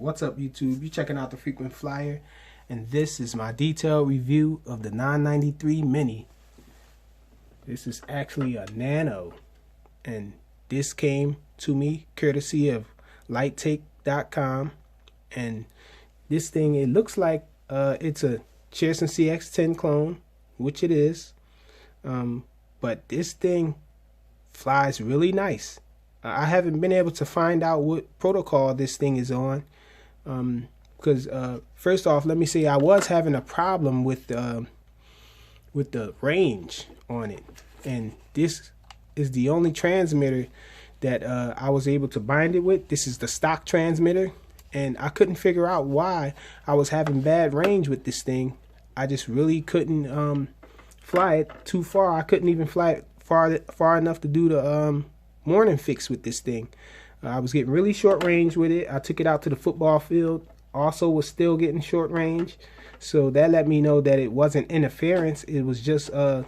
What's up, YouTube? You checking out the Frequent Flyer, and this is my detailed review of the 993 Mini. This is actually a Nano, and this came to me courtesy of lighttake.com. And this thing, it looks like it's a Cheerson CX10 clone, which it is, but this thing flies really nice. I haven't been able to find out what protocol this thing is on, because first off, let me say I was having a problem with the range on it, and this is the only transmitter that I was able to bind it with. This is the stock transmitter, and I couldn't figure out why I was having bad range with this thing. I just really couldn't fly it too far. I couldn't even fly it far enough to do the morning fix with this thing. I was getting really short range with it. I took it out to the football field, also was still getting short range, so that let me know that it wasn't interference, it was just the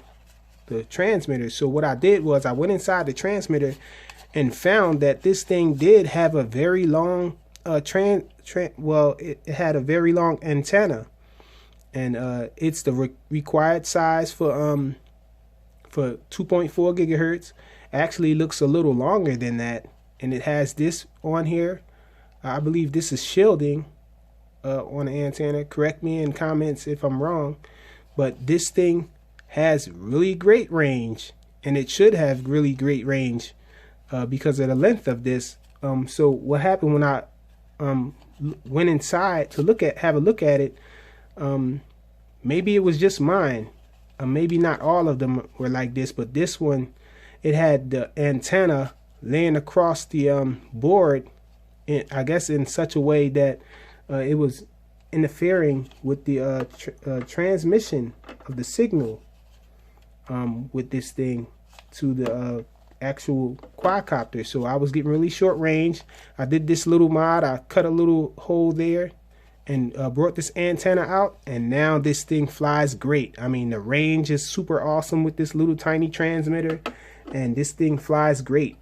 transmitter. So what I did was I went inside the transmitter and found that this thing did have a very long it had a very long antenna, and it's the required size for 2.4 gigahertz. Actually looks a little longer than that, and it has this on here. I believe this is shielding on the antenna. Correct me in comments if I'm wrong, but this thing has really great range, and it should have really great range because of the length of this. So what happened when I went inside to have a look at it, maybe it was just mine, maybe not all of them were like this, but this one, it had the antenna laying across the board, I guess in such a way that it was interfering with the transmission of the signal with this thing to the actual quadcopter. So I was getting really short range. I did this little mod. I cut a little hole there and brought this antenna out, and now this thing flies great. I mean, the range is super awesome with this little tiny transmitter, and this thing flies great.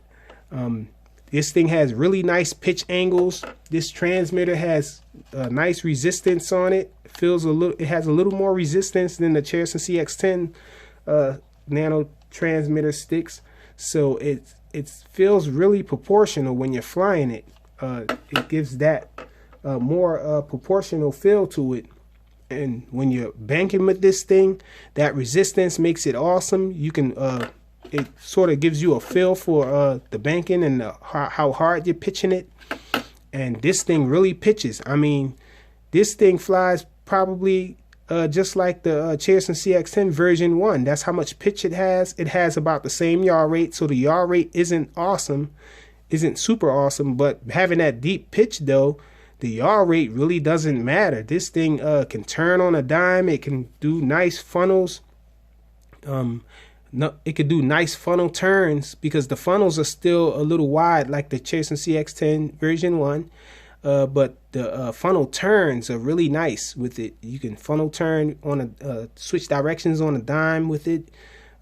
This thing has really nice pitch angles. This transmitter has nice resistance on it. It has a little more resistance than the Cheerson CX10 nano transmitter sticks. So it feels really proportional when you're flying it. It gives that more proportional feel to it. And when you're banking with this thing, that resistance makes it awesome. You can it sort of gives you a feel for the banking and how hard you're pitching it. And this thing really pitches. I mean, this thing flies probably just like the Cheerson CX10 version 1. That's how much pitch it has. It has about the same yaw rate, so the yaw rate isn't super awesome, but having that deep pitch though, the yaw rate really doesn't matter. This thing can turn on a dime. It can do nice funnels. It could do nice funnel turns because the funnels are still a little wide like the Cheerson CX10 version 1. But the funnel turns are really nice with it. You can funnel turn on switch directions on a dime with it.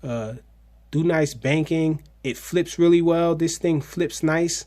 Do nice banking. It flips really well. This thing flips nice.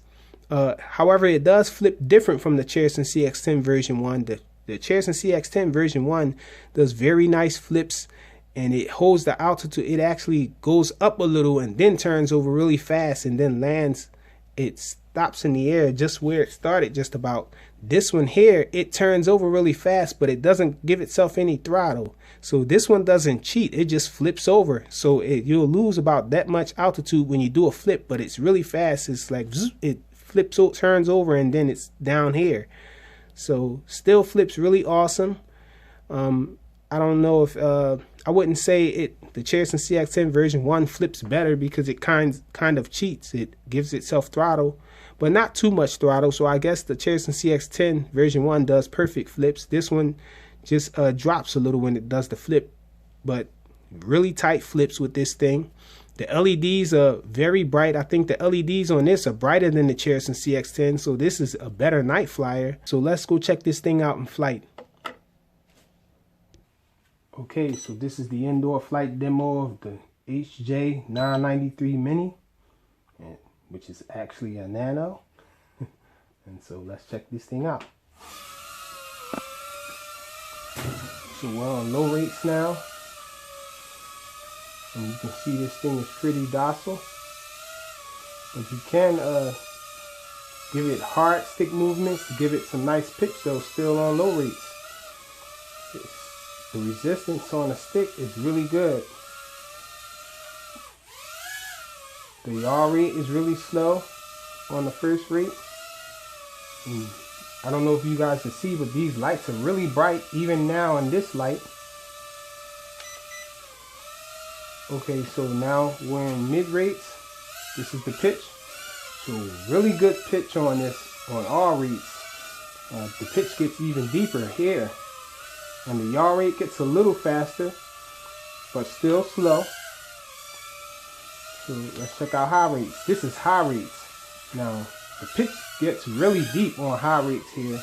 However, it does flip different from the Cheerson CX10 version 1. The Cheerson CX10 version 1 does very nice flips, and it holds the altitude. It actually goes up a little and then turns over really fast and then lands. It stops in the air just where it started, just about. This one here, it turns over really fast, but it doesn't give itself any throttle. So this one doesn't cheat. It just flips over. So you'll lose about that much altitude when you do a flip, but it's really fast. It's like it flips, turns over, and then it's down here. So still flips really awesome. I don't know if I wouldn't say the Cheerson CX10 version 1 flips better because it kind of cheats. It gives itself throttle, but not too much throttle. So I guess the Cheerson CX10 version 1 does perfect flips. This one just drops a little when it does the flip, but really tight flips with this thing. The LEDs are very bright. I think the LEDs on this are brighter than the Cheerson CX10, so this is a better night flyer. So let's go check this thing out in flight. Okay, so this is the indoor flight demo of the HJ993 Mini, which is actually a Nano. And so let's check this thing out. So we're on low rates now. And you can see this thing is pretty docile. But you can give it hard stick movements to give it some nice pitch though, still on low rates. The resistance on the stick is really good. The yaw rate is really slow on the first rate. And I don't know if you guys can see, but these lights are really bright even now in this light. Okay, so now we're in mid rates. This is the pitch. So really good pitch on this, on all rates. The pitch gets even deeper here. And the yaw rate gets a little faster, but still slow. So let's check out high rates. This is high rates. Now, the pitch gets really deep on high rates here.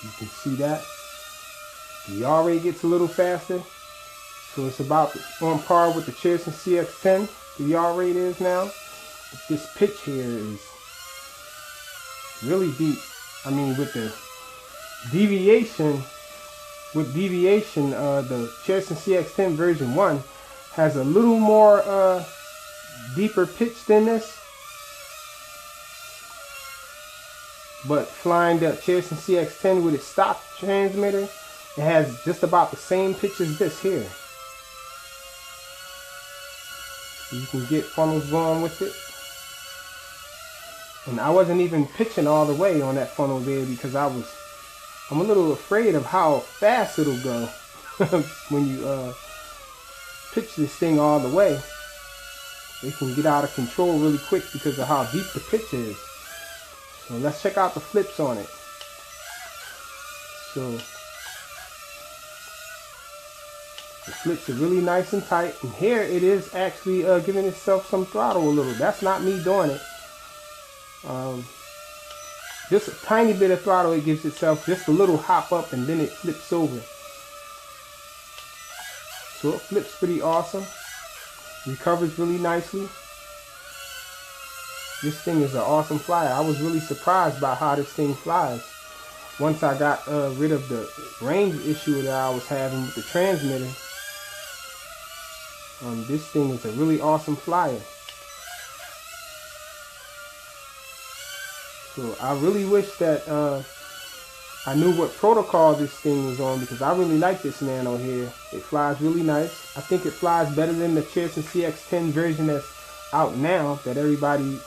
You can see that. The yaw rate gets a little faster. So it's about on par with the Cheerson CX10. The yaw rate is now. But this pitch here is really deep. I mean, with the deviation, the Cheerson CX10 version 1 has a little more deeper pitch than this. But flying the Cheerson CX10 with its stock transmitter, it has just about the same pitch as this here. You can get funnels going with it. And I wasn't even pitching all the way on that funnel there because I'm a little afraid of how fast it'll go when you pitch this thing all the way. It can get out of control really quick because of how deep the pitch is. So let's check out the flips on it. So the flips are really nice and tight, and here it is actually giving itself some throttle a little. That's not me doing it. Just a tiny bit of throttle it gives itself, just a little hop up, and then it flips over. So it flips pretty awesome. Recovers really nicely. This thing is an awesome flyer. I was really surprised by how this thing flies. Once I got rid of the range issue that I was having with the transmitter, this thing is a really awesome flyer. So I really wish that I knew what protocol this thing was on, because I really like this Nano here. It flies really nice. I think it flies better than the Cheerson CX10 version that's out now that everybody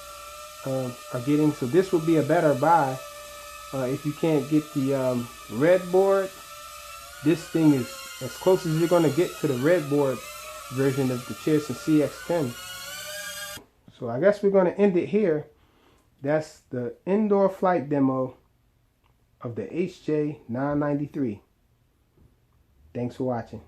are getting. So this would be a better buy if you can't get the red board. This thing is as close as you're going to get to the red board version of the Cheerson CX10. So I guess we're going to end it here. That's the indoor flight demo of the HJ993. Thanks for watching.